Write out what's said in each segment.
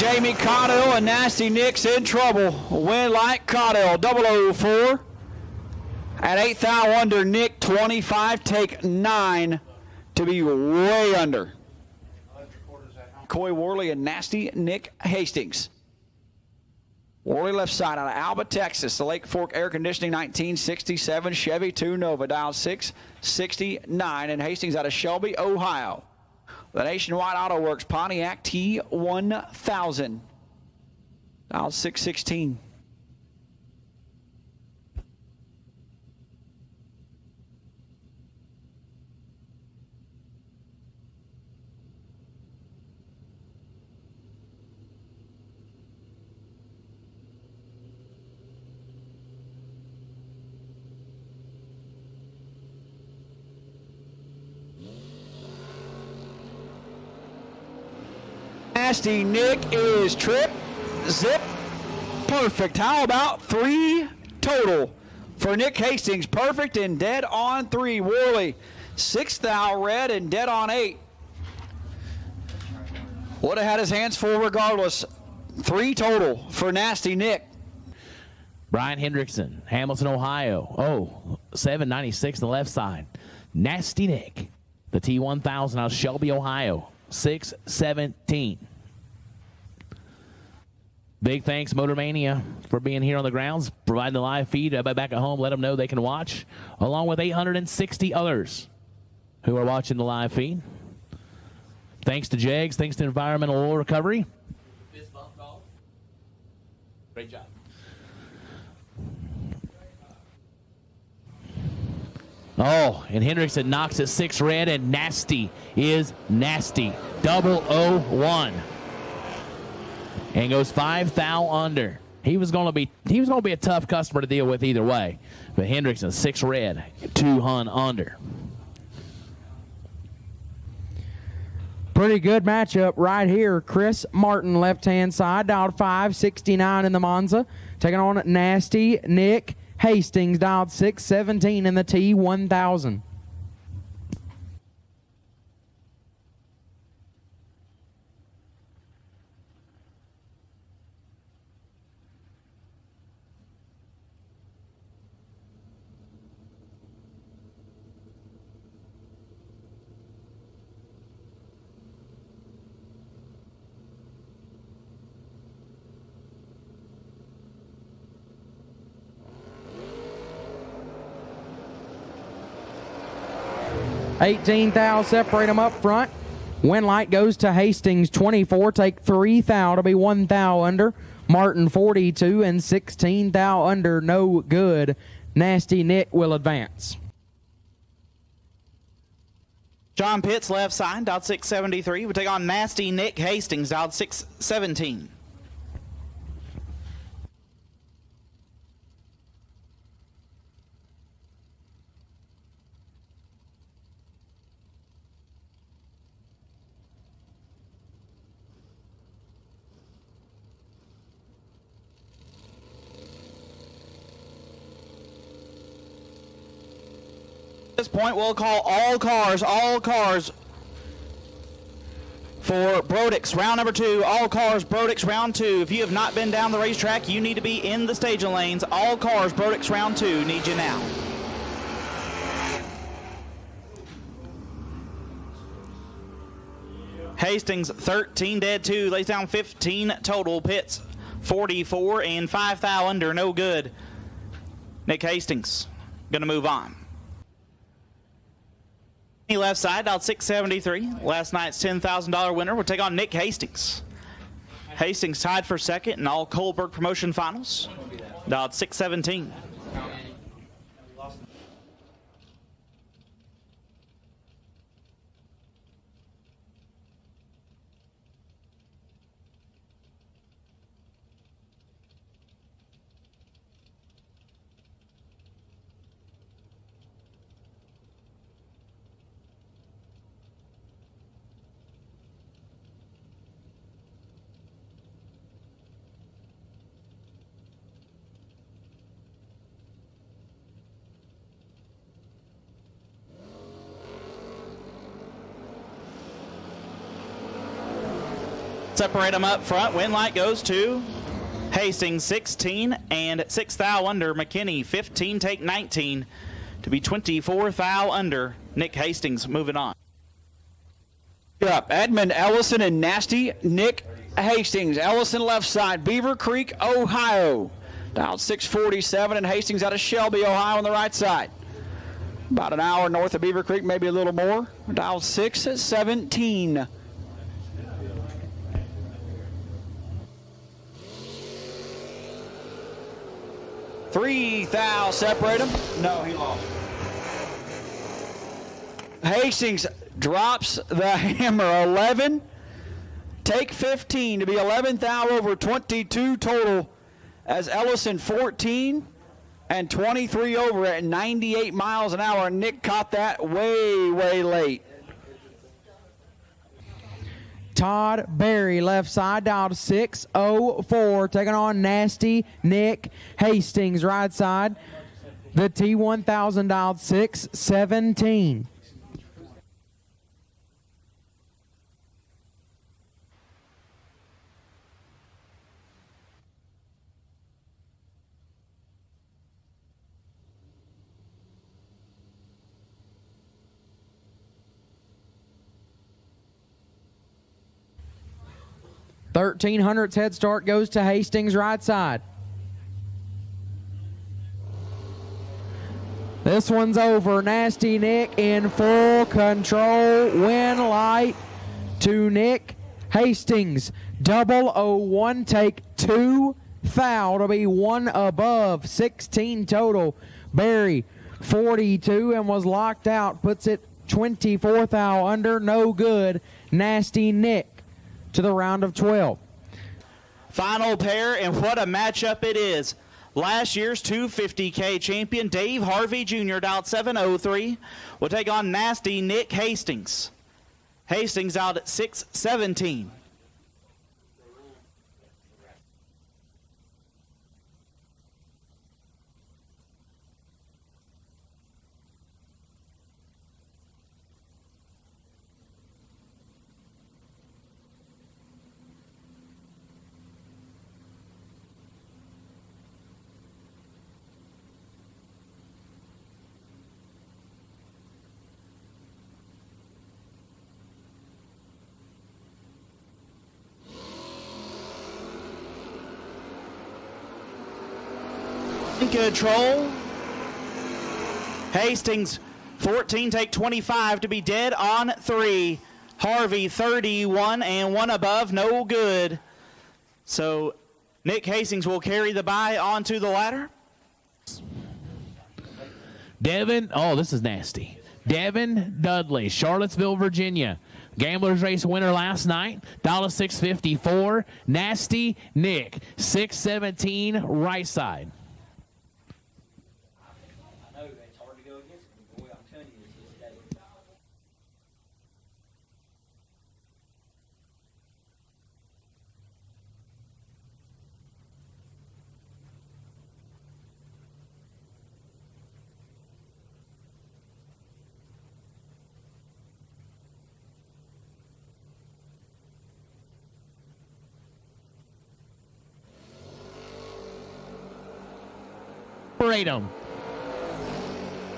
Jamie Caudill and Nasty Nick's in trouble. Win like Caudill, 004. At 8th thou under, Nick 25, take 9 to be way under. Coy Worley and Nasty Nick Hastings. Worley left side out of Alba, Texas. The Lake Fork Air Conditioning 1967 Chevy 2 Nova, dial 669. And Hastings out of Shelby, Ohio. The Nationwide Auto Works Pontiac T1000, dial 616. Nasty Nick is trip, zip, perfect. How about 3 total for Nick Hastings? Perfect and dead on 3. Worley, 6th thou red and dead on 8. Would have had his hands full regardless. 3 total for Nasty Nick. Brian Hendrickson, Hamilton, Ohio. Oh, 796 on the left side. Nasty Nick, the T1000 out of Shelby, Ohio, 617. Big thanks, Motormania, for being here on the grounds, providing the live feed. Everybody back at home, let them know they can watch, along with 860 others who are watching the live feed. Thanks to JEGS, thanks to Environmental Oil Recovery. Fist bump call. Great job. Oh, and Hendrickson knocks it 6 red, and Nasty is nasty. 001. And goes 5 thou under. He was going to be a tough customer to deal with either way. But Hendrickson 6 red, 200 under. Pretty good matchup right here. Chris Martin, left-hand side, dialed 569 in the Monza. Taking on Nasty Nick Hastings, dialed 617 in the T1000. $18,000 separate them up front. Win light goes to Hastings 24. Take 3 thou to be 1 thou under. Martin 42 and 16 thou under. No good. Nasty Nick will advance. John Pitts, left side, dialed 673. We take on Nasty Nick Hastings, dialed 617. At this point, we'll call all cars for Brodix, round number 2. All cars, Brodix, round 2. If you have not been down the racetrack, you need to be in the staging lanes. All cars, Brodix, round 2. Need you now. Hastings, 13 dead 2. Lays down 15 total. Pitts, 44 and 5 thou under. No good. Nick Hastings going to move on. Left side, dialed 673. Last night's $10,000 winner will take on Nick Hastings. Hastings tied for second in all Kohlberg promotion finals. Dialed 617. separate them up front. Win light goes to Hastings 16 and 6 thou under. McKinney 15 take 19 to be 24 thou under. Nick Hastings moving on. Up, Edmund Ellison and Nasty Nick Hastings. Ellison left side, Beaver Creek, Ohio. Dialed 647, and Hastings out of Shelby, Ohio on the right side. About an hour north of Beaver Creek, maybe a little more. Dialed 617. Three thou separate them. No, he lost. Hastings drops the hammer. 11. Take 15 to be 11 thou over 22 total, as Ellison 14 and 23 over at 98 miles an hour. Nick caught that way late. Todd Berry, left side, dialed 604, taking on Nasty Nick Hastings, right side. The T1000 dialed 617. $1,300's head start goes to Hastings, right side. This one's over. Nasty Nick in full control. Win light to Nick Hastings. 001, take 2 thou to be 1 above. 16 total. Barry 42 and was locked out. Puts it 24 thou under. No good. Nasty Nick to the round of 12. Final pair, and what a matchup it is. Last year's 250K champion Dave Harvey Jr. dialed 703 will take on Nasty Nick Hastings. Hastings out at 617. Control. Hastings 14 take 25 to be dead on 3. Harvey 31 and 1 above, no good. So Nick Hastings will carry the bye onto the ladder. Devin, oh, this is nasty. Devin Dudley, Charlottesville, Virginia. Gamblers Race winner last night, $654. Nasty Nick, 617, right side. Separate them.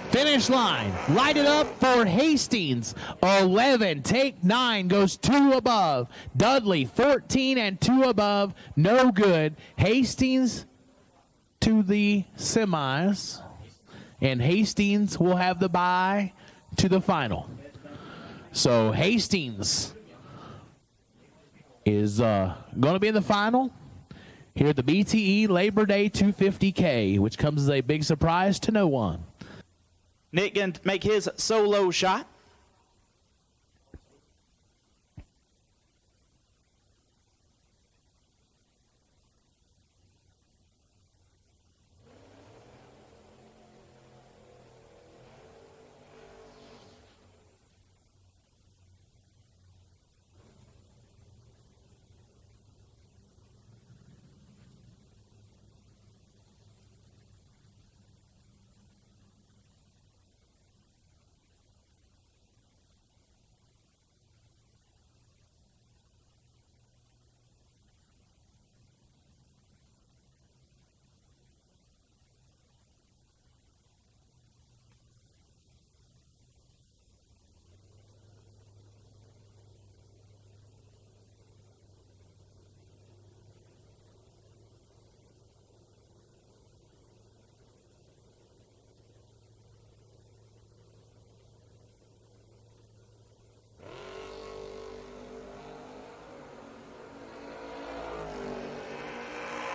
Finish line. Light it up for Hastings. 11. Take 9. Goes 2 above. Dudley 14 and 2 above. No good. Hastings to the semis. And Hastings will have the bye to the final. So Hastings is going to be in the final here at the BTE Labor Day 250K, which comes as a big surprise to no one. Nick going to make his solo shot.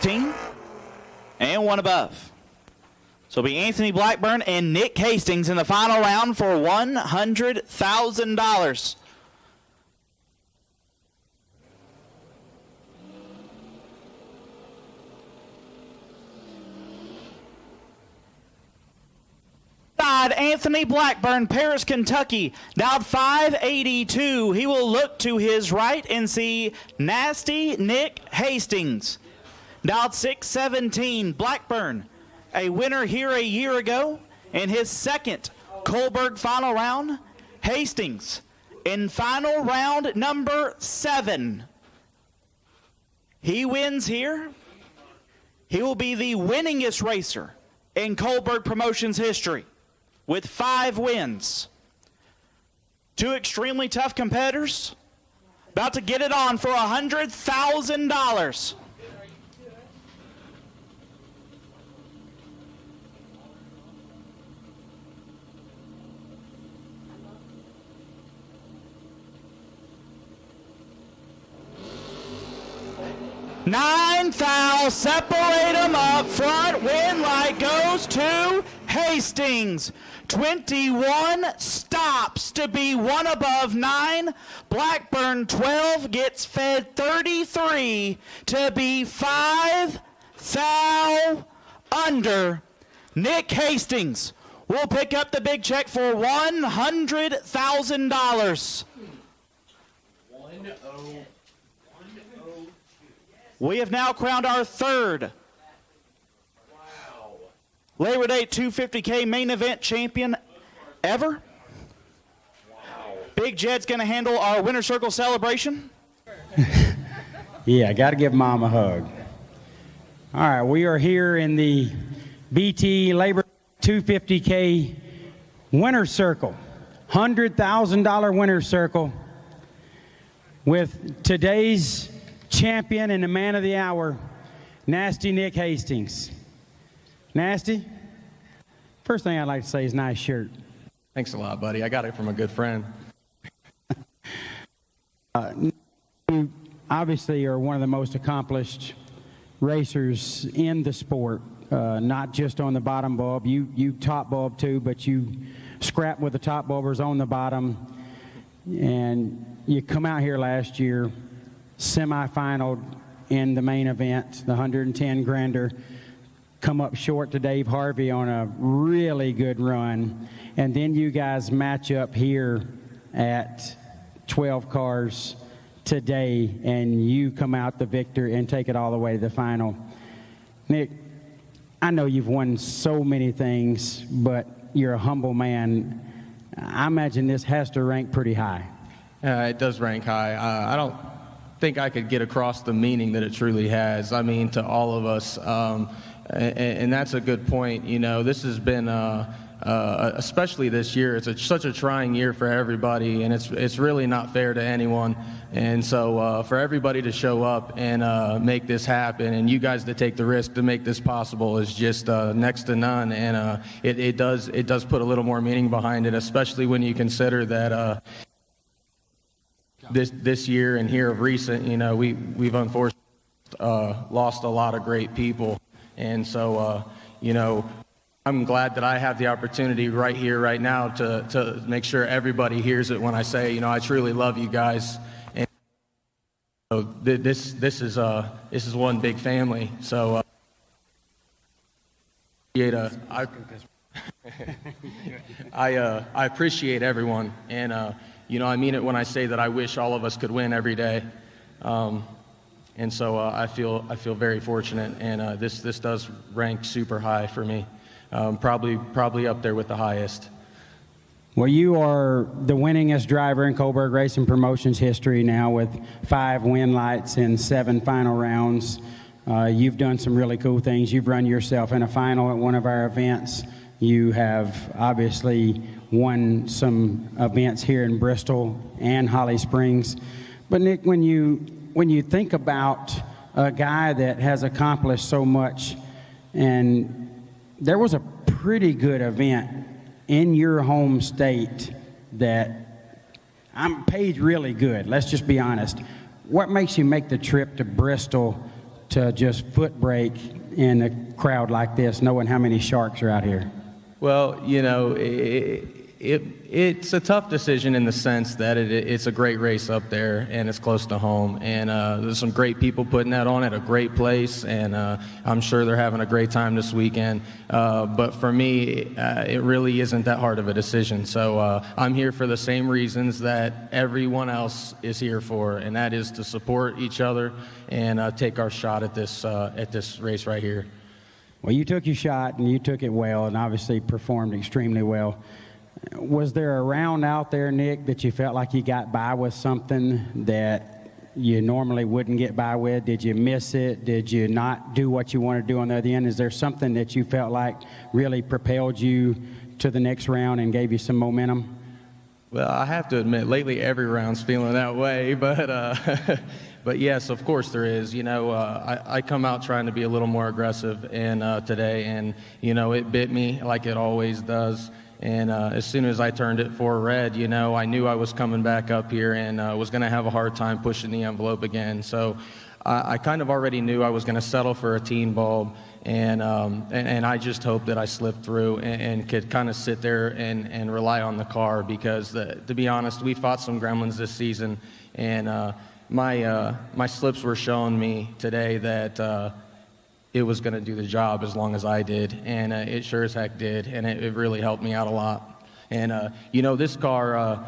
15, and one above. So it'll be Anthony Blackburn and Nick Hastings in the final round for $100,000. Anthony Blackburn, Paris, Kentucky, dialed 582. He will look to his right and see Nasty Nick Hastings, dialed 617. Blackburn, a winner here a year ago in his second Kohlberg final round. Hastings in final round number 7. He wins here. He will be the winningest racer in Kohlberg Promotions history, with 5 wins. 2 extremely tough competitors about to get it on for $100,000. Nine thou, separate them up front. Win light goes to Hastings. 21 stops to be one above 9. Blackburn 12 gets fed 33 to be 5 thou under. Nick Hastings will pick up the big check for $100,000. We have now crowned our third Labor Day 250K main event champion ever. Big Jed's going to handle our winner circle celebration. Yeah, I got to give Mom a hug. All right, we are here in the BTE Labor 250K winner circle, $100,000 winner circle, with today's champion and the man of the hour, Nasty Nick Hastings. Nasty, first thing I'd like to say is nice shirt. Thanks a lot, buddy. I got it from a good friend. You obviously are one of the most accomplished racers in the sport, not just on the bottom bulb. You top bulb too, but you scrap with the top bulbers on the bottom. And you come out here last year, semifinal in the main event, the 110 grander, come up short to Dave Harvey on a really good run. And then you guys match up here at 12 cars today, and you come out the victor and take it all the way to the final. Nick, I know you've won so many things, but you're a humble man. I imagine this has to rank pretty high. It does rank high. I don't think I could get across the meaning that it truly has. I mean, to all of us. And that's a good point. You know, this has been, especially this year, it's such a trying year for everybody, and it's really not fair to anyone. And so for everybody to show up and make this happen, and you guys to take the risk to make this possible, is just next to none. And it does put a little more meaning behind it, especially when you consider that this year and here of recent, you know, we've unfortunately lost a lot of great people. And so, you know, I'm glad that I have the opportunity right here, right now, to make sure everybody hears it when I say, you know, I truly love you guys. And so this is one big family. So I appreciate everyone, and you know, I mean it when I say that I wish all of us could win every day. And so I feel very fortunate, and this does rank super high for me, probably up there with the highest. Well, you are the winningest driver in Kohlberg Racing Promotions history now, with 5 win lights in 7 final rounds. You've done some really cool things. You've run yourself in a final at one of our events. You have obviously won some events here in Bristol and Holly Springs. But Nick, when you think about a guy that has accomplished so much, and there was a pretty good event in your home state that paid really good, let's just be honest. What makes you make the trip to Bristol to just foot brake in a crowd like this, knowing how many sharks are out here? Well, it's a tough decision in the sense that it's a great race up there and it's close to home, and there's some great people putting that on at a great place, and I'm sure they're having a great time this weekend. But for me, it really isn't that hard of a decision. So I'm here for the same reasons that everyone else is here for, and that is to support each other and take our shot at this race right here. Well, you took your shot and you took it well, and obviously performed extremely well. Was there a round out there, Nick, that you felt like you got by with something that you normally wouldn't get by with? Did you miss it? Did you not do what you wanted to do on the other end? Is there something that you felt like really propelled you to the next round and gave you some momentum? Well, I have to admit, lately every round's feeling that way, but but yes, of course there is. I come out trying to be a little more aggressive today, and it bit me like it always does. And as soon as I turned it 4 red, I knew I was coming back up here and was going to have a hard time pushing the envelope again. So I kind of already knew I was going to settle for a teen bulb, and I just hoped that I slipped through and could kind of sit there and rely on the car, because to be honest, we fought some gremlins this season, and my slips were showing me today that it was going to do the job as long as I did, and it sure as heck did, and it really helped me out a lot. And this car,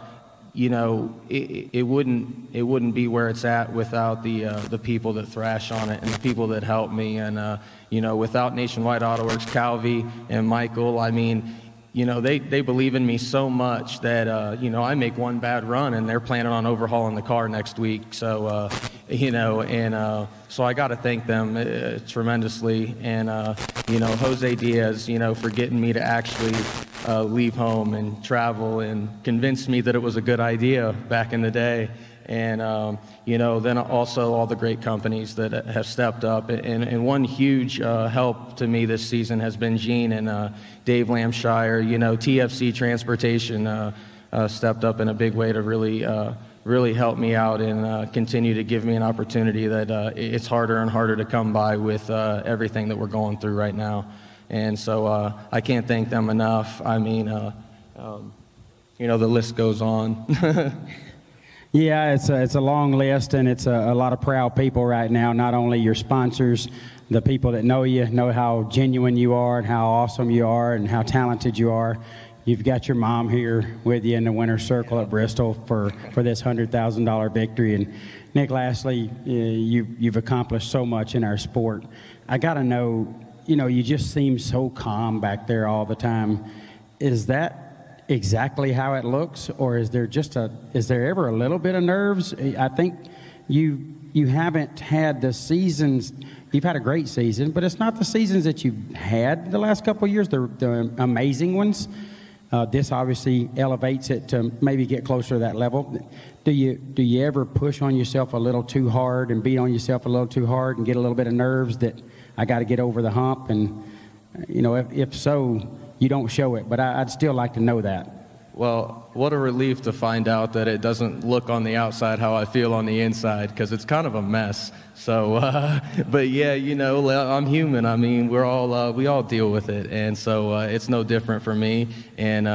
it wouldn't be where it's at without the people that thrash on it and the people that help me, and without Nationwide Auto Works, Calvi and Michael. I mean, they believe in me so much that I make one bad run and they're planning on overhauling the car next week. So so I got to thank them tremendously, and Jose Diaz, for getting me to actually leave home and travel and convince me that it was a good idea back in the day. And then also all the great companies that have stepped up. And one huge help to me this season has been Gene and Dave Lamshire. TFC Transportation stepped up in a big way to really help me out and continue to give me an opportunity that it's harder and harder to come by with everything that we're going through right now. And so I can't thank them enough. I mean, the list goes on. Yeah, it's a long list, and it's a lot of proud people right now. Not only your sponsors, the people that know you, know how genuine you are and how awesome you are and how talented you are. You've got your mom here with you in the winner's circle at Bristol for this $100,000 victory. And Nick, lastly, you've accomplished so much in our sport. I got to know, you just seem so calm back there all the time. Is that exactly how it looks, or is there ever a little bit of nerves? I think you haven't had the seasons. You've had a great season, but it's not the seasons that you've had the last couple of years, the amazing ones. This obviously elevates it to maybe get closer to that level. Do you ever push on yourself a little too hard and beat on yourself a little too hard and get a little bit of nerves that I got to get over the hump? And if so, you don't show it, but I'd still like to know that. Well, what a relief to find out that it doesn't look on the outside how I feel on the inside, because it's kind of a mess. So, but yeah, I'm human. I mean, we all deal with it, and so it's no different for me. And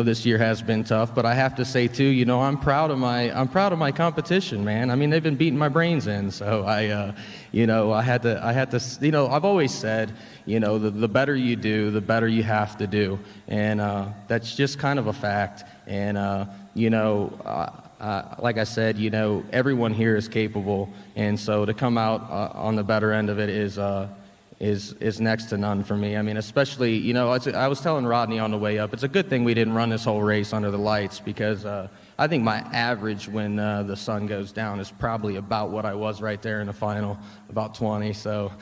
this year has been tough, but I have to say too, I'm proud of my competition, man. I mean, they've been beating my brains in, so I had to. I've always said, the better you do, the better you have to do, and that's just kind of a fact. And like I said, everyone here is capable, and so to come out on the better end of it is next to none for me. I mean, especially, I was telling Rodney on the way up, it's a good thing we didn't run this whole race under the lights, because I think my average when the sun goes down is probably about what I was right there in the final, about 20. So.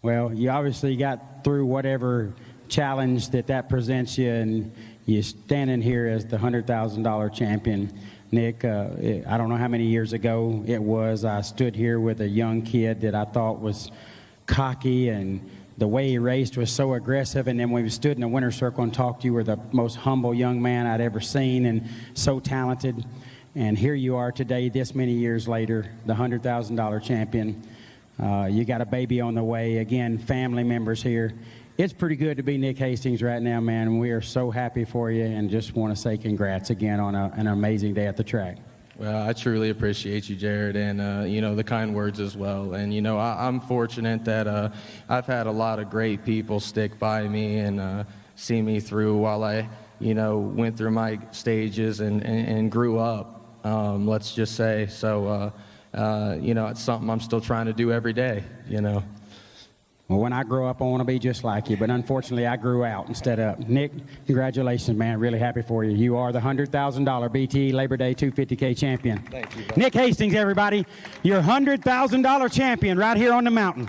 Well, you obviously got through whatever challenge that presents you, and you're standing here as the $100,000 champion. Nick, I don't know how many years ago it was, I stood here with a young kid that I thought was cocky, and the way he raced was so aggressive, and then when we stood in the winner's circle and talked, you were the most humble young man I'd ever seen, and so talented. And here you are today, this many years later, the $100,000 champion. You got a baby on the way. Again, family members here. It's pretty good to be Nick Hastings right now, man. And we are so happy for you and just want to say congrats again on an amazing day at the track. Well, I truly appreciate you, Jared, and, you know, the kind words as well. And, you know, I'm fortunate that I've had a lot of great people stick by me and see me through while I, you know, went through my stages and grew up, let's just say. So, you know, it's something I'm still trying to do every day, you know. Well, when I grow up, I want to be just like you, but unfortunately, I grew out instead of. Nick, congratulations, man. Really happy for you. You are the $100,000 BTE Labor Day 250K champion. Thank you, buddy. Nick Hastings, everybody, your $100,000 champion right here on the mountain.